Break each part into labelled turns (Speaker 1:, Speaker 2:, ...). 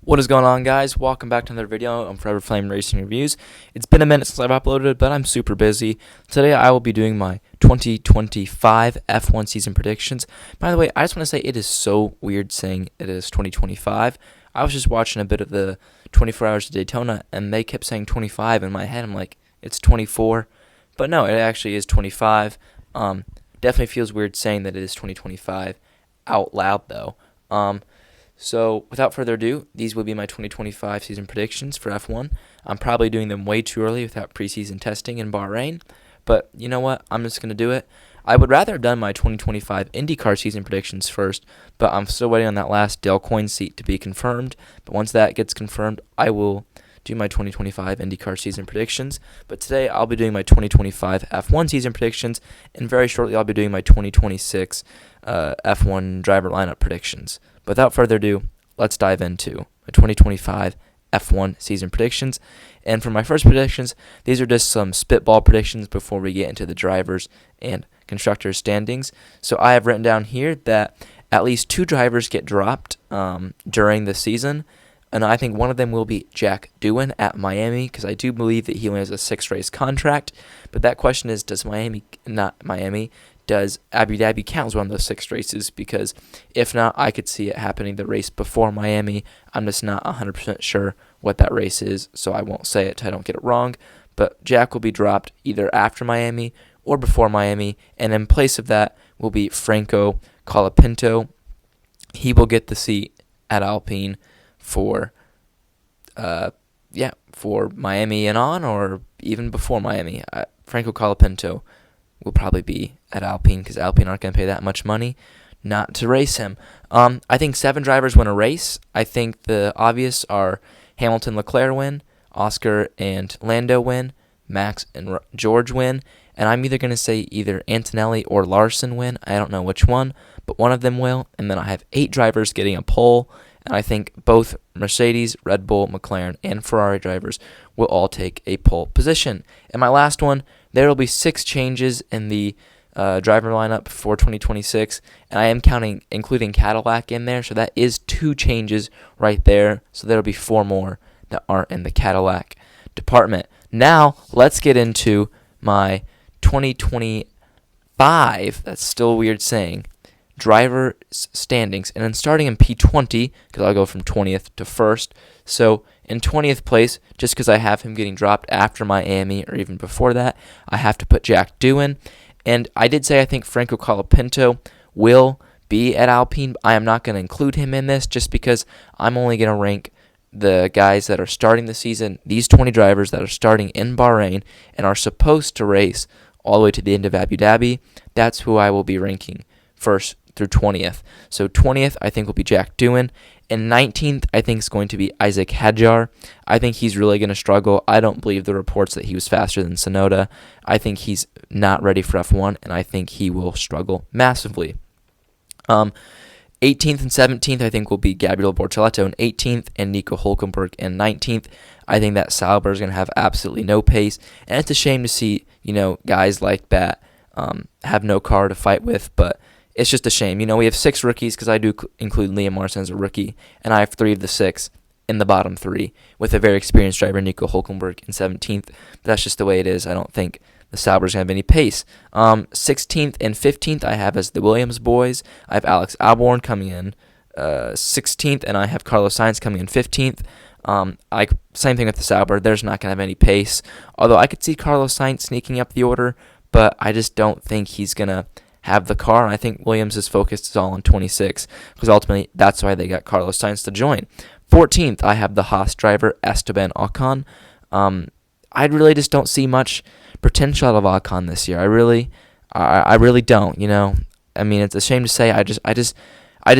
Speaker 1: What is going on, guys? Welcome back to another video on Forever Flame Racing Reviews. It's been a minute since I've uploaded, but I'm super busy. Today I will be doing my 2025 F1 season predictions. By the way, I just want to say it is so weird saying it is 2025. I was just watching a bit of the 24 Hours of Daytona, and they kept saying 25 in my head. I'm like, it's 24. But no, it actually is 25. Definitely feels weird saying that it is 2025 out loud, though. So, without further ado, these will be my 2025 season predictions for F1. I'm probably doing them way too early without preseason testing in Bahrain, but you know what? I'm just going to do it. I would rather have done my 2025 IndyCar season predictions first, but I'm still waiting on that last Dale Coyne seat to be confirmed. But once that gets confirmed, I will do my 2025 IndyCar season predictions. But today, I'll be doing my 2025 F1 season predictions, and very shortly, I'll be doing my 2026 F1 driver lineup predictions. Without further ado, let's dive into my 2025 F1 season predictions. And for my first predictions, these are just some spitball predictions before we get into the drivers and constructors standings. So I have written down here that at least 2 drivers get dropped during the season, and I think one of them will be Jack Doohan at Miami, because I do believe that he only has a 6-race contract. But that question is, does Abu Dhabi count as one of those 6 races? Because if not, I could see it happening the race before Miami. I'm just not 100% sure what that race is, so I won't say it till I don't get it wrong. But Jack will be dropped either after Miami or before Miami, and in place of that will be Franco Colapinto. He will get the seat at Alpine for Miami and on, or even before Miami. Franco Colapinto will probably be at Alpine, because Alpine aren't going to pay that much money not to race him. I think 7 drivers win a race. I think the obvious are Hamilton, Leclerc win, Oscar and Lando win, Max and George win, and I'm either going to say either Antonelli or Larson win. I don't know which one, but one of them will. And then I have 8 drivers getting a pole, and I think both Mercedes, Red Bull, McLaren, and Ferrari drivers will all take a pole position. And my last one, there will be 6 changes in the driver lineup for 2026, and I am including Cadillac in there, so that is 2 changes right there. So there will be 4 more that aren't in the Cadillac department. Now, let's get into my 2025, that's still weird saying, driver standings. And then starting in P20, because I'll go from 20th to 1st. So in 20th place, just because I have him getting dropped after Miami or even before that, I have to put Jack Doohan. And I did say I think Franco Colapinto will be at Alpine. I am not going to include him in this just because I'm only going to rank the guys that are starting the season, these 20 drivers that are starting in Bahrain and are supposed to race all the way to the end of Abu Dhabi. That's who I will be ranking first through 20th. So 20th, I think, will be Jack Doohan. And 19th, I think, is going to be Isaac Hadjar. I think he's really going to struggle. I don't believe the reports that he was faster than Tsunoda. I think he's not ready for F1, and I think he will struggle massively. 18th and 17th, I think, will be Gabriel Bortoleto in 18th and Nico Hülkenberg in 19th. I think that Sauber is going to have absolutely no pace, and it's a shame to see, guys like that have no car to fight with, but it's just a shame. We have 6 rookies, because I do include Liam Larson as a rookie, and I have 3 of the 6 in the bottom 3 with a very experienced driver, Nico Hülkenberg, in 17th. But that's just the way it is. I don't think the Sauber's going to have any pace. 16th and 15th I have as the Williams boys. I have Alex Albon coming in 16th, and I have Carlos Sainz coming in 15th. Same thing with the Sauber. There's not going to have any pace, although I could see Carlos Sainz sneaking up the order, but I just don't think he's going to have the car, and I think Williams' focus is all on 26, because ultimately that's why they got Carlos Sainz to join. 14th, I have the Haas driver, Esteban Ocon. I really just don't see much potential out of Ocon this year. I really don't, I mean, it's a shame to say. I just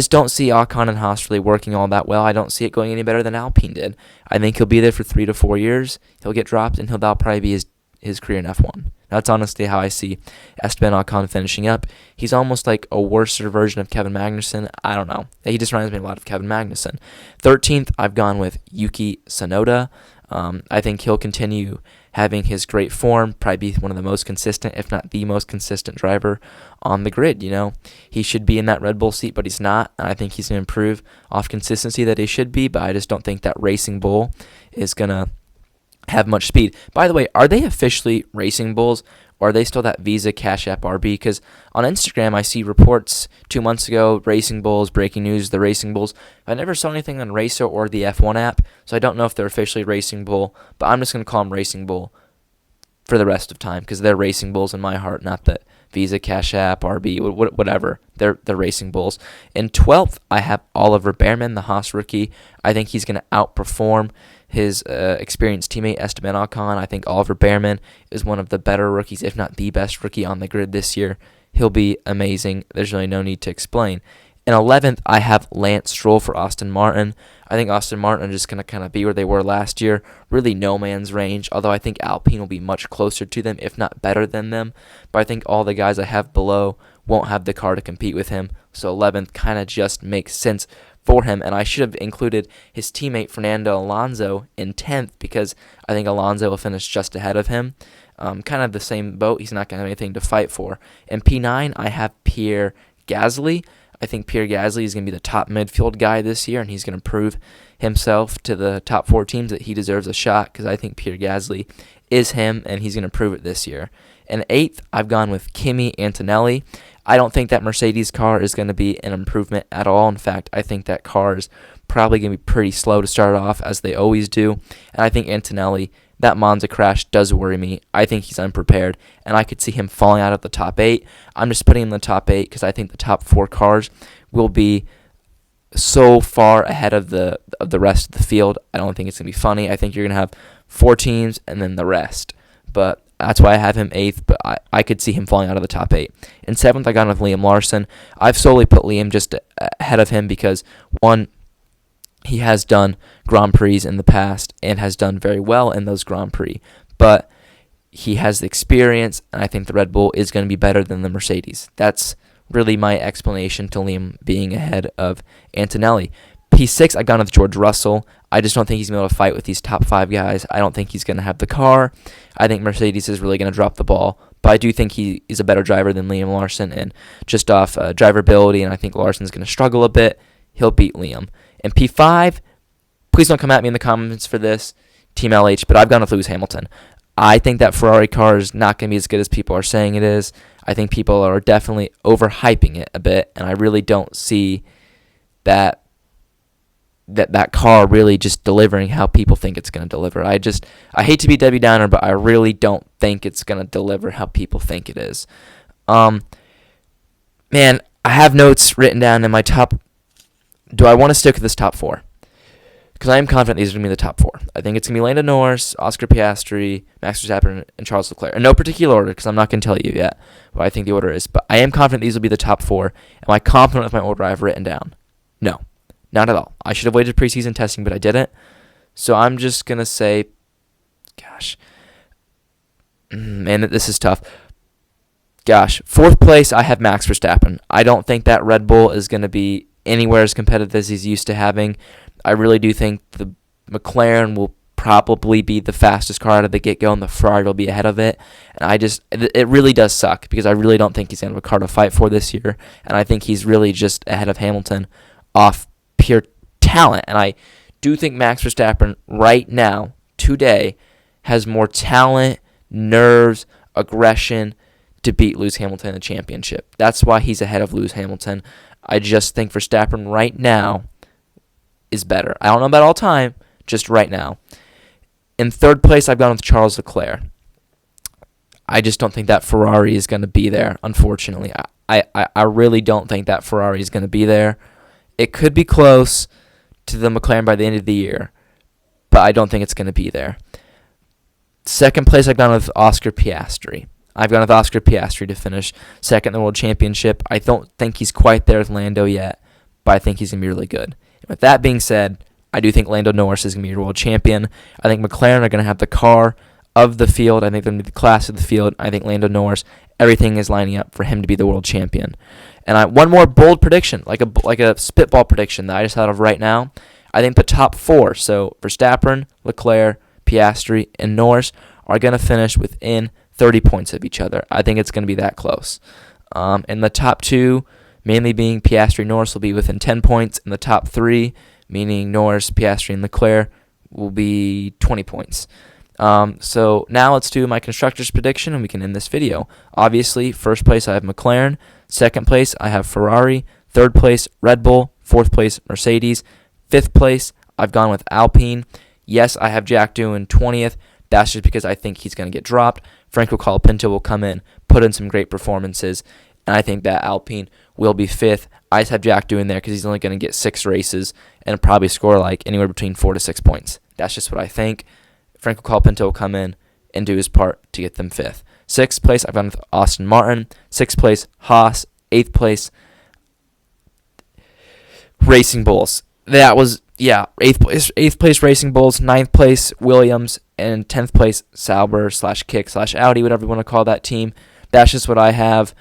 Speaker 1: don't see Ocon and Haas really working all that well. I don't see it going any better than Alpine did. I think he'll be there for 3 to 4 years. He'll get dropped, and that'll probably be his career in F1. That's honestly how I see Esteban Ocon finishing up. He's almost like a worse version of Kevin Magnussen. I don't know. He just reminds me a lot of Kevin Magnussen. 13th, I've gone with Yuki Tsunoda. I think he'll continue having his great form, probably be one of the most consistent, if not the most consistent driver on the grid. He should be in that Red Bull seat, but he's not. And I think he's going to improve off consistency that he should be, but I just don't think that Racing Bull is going to have much speed. By the way, are they officially Racing Bulls, or are they still that Visa Cash App RB? Because on Instagram, I see reports 2 months ago, Racing Bulls, breaking news, the Racing Bulls. I never saw anything on Racer or the F1 app, so I don't know if they're officially Racing Bull, but I'm just going to call them Racing Bull for the rest of time, because they're Racing Bulls in my heart, not the Visa Cash App RB, whatever. They're Racing Bulls. In 12th, I have Oliver Behrman, the Haas rookie. I think he's going to outperform his experienced teammate Esteban Ocon. I think Oliver Behrman is one of the better rookies, if not the best rookie on the grid this year. He'll be amazing. There's really no need to explain. In 11th, I have Lance Stroll for Aston Martin. I think Aston Martin is just going to kind of be where they were last year, really no man's range, although I think Alpine will be much closer to them, if not better than them. But I think all the guys I have below won't have the car to compete with him, so 11th kind of just makes sense for him, and I should have included his teammate Fernando Alonso in 10th, because I think Alonso will finish just ahead of him. Kind of the same boat. He's not going to have anything to fight for. In P9, I have Pierre Gasly. I think Pierre Gasly is going to be the top midfield guy this year, and he's going to prove himself to the top 4 teams that he deserves a shot, because I think Pierre Gasly is him, and he's going to prove it this year. In 8th, I've gone with Kimi Antonelli. I don't think that Mercedes car is going to be an improvement at all. In fact, I think that car is probably going to be pretty slow to start off, as they always do. And I think Antonelli, that Monza crash does worry me. I think he's unprepared, and I could see him falling out of the top 8. I'm just putting him in the top 8 because I think the top 4 cars will be so far ahead of the rest of the field. I don't think it's going to be funny. I think you're going to have 4 teams and then the rest. But that's why I have him 8th, but I could see him falling out of the top 8. In 7th, I got him with Liam Larson. I've solely put Liam just ahead of him because, one, he has done Grand Prix in the past and has done very well in those Grand Prix, but he has the experience, and I think the Red Bull is going to be better than the Mercedes. That's really my explanation to Liam being ahead of Antonelli. P6, I got with George Russell. I just don't think he's going to be able to fight with these top 5 guys. I don't think he's going to have the car. I think Mercedes is really going to drop the ball. But I do think he is a better driver than Liam Larson. And just off driverability, and I think Larson's going to struggle a bit, he'll beat Liam. And P5, please don't come at me in the comments for this, Team LH, but I've gone with Lewis Hamilton. I think that Ferrari car is not going to be as good as people are saying it is. I think people are definitely overhyping it a bit, and I really don't see that car really just delivering how people think it's going to deliver. I hate to be Debbie Downer, but I really don't think it's going to deliver how people think it is. Man, I have notes written down in my top. Do I want to stick with this top 4? Because I am confident these are going to be the top 4. I think it's going to be Lando Norris, Oscar Piastri, Max Verstappen, and Charles Leclerc. In no particular order, because I'm not going to tell you yet what I think the order is. But I am confident these will be the top 4. Am I confident with my order I've written down? No. Not at all. I should have waited preseason testing, but I didn't. So I'm just going to say, gosh, man, this is tough. Gosh, 4th place, I have Max Verstappen. I don't think that Red Bull is going to be anywhere as competitive as he's used to having. I really do think the McLaren will probably be the fastest car out of the get-go, and the Ferrari will be ahead of it. And it really does suck, because I really don't think he's going to have a car to fight for this year. And I think he's really just ahead of Hamilton off pure talent, and I do think Max Verstappen right now, today, has more talent, nerves, aggression to beat Lewis Hamilton in the championship. That's why he's ahead of Lewis Hamilton. I just think Verstappen right now is better. I don't know about all time, just right now. In 3rd place, I've gone with Charles Leclerc. I just don't think that Ferrari is going to be there, unfortunately. I really don't think that Ferrari is going to be there. It could be close to the McLaren by the end of the year, but I don't think it's going to be there. 2nd place, I've gone with Oscar Piastri. I've gone with Oscar Piastri to finish 2nd in the World Championship. I don't think he's quite there with Lando yet, but I think he's going to be really good. And with that being said, I do think Lando Norris is going to be your world champion. I think McLaren are going to have the car of the field. I think they're going to be the class of the field. I think Lando Norris, everything is lining up for him to be the world champion. And one more bold prediction, like a spitball prediction that I just thought of right now. I think the top 4, so Verstappen, Leclerc, Piastri, and Norris are going to finish within 30 points of each other. I think it's going to be that close. And the top two, mainly being Piastri and Norris, will be within 10 points. And the top three, meaning Norris, Piastri, and Leclerc, will be 20 points. So now let's do my constructors prediction, and we can end this video. Obviously, first place I have McLaren. Second place I have Ferrari. Third place Red Bull. Fourth place Mercedes. Fifth place I've gone with Alpine. Yes, I have Jack doing 20th. That's just because I think he's going to get dropped. Franco Colapinto will come in, put in some great performances, and I think that Alpine will be 5th. I just have Jack doing there because he's only going to get 6 races and probably score like anywhere between 4 to 6 points. That's just what I think. Franco Colapinto will come in and do his part to get them 5th. 6th place, I've gone with Aston Martin. 6th place, Haas. 8th place, Racing Bulls. That was, 8th place Racing Bulls. 9th place Williams. And 10th place Sauber/Kick/Audi, whatever you want to call that team. That's just what I have.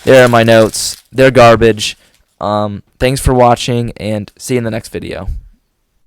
Speaker 1: There are my notes. They're garbage. Thanks for watching, and see you in the next video.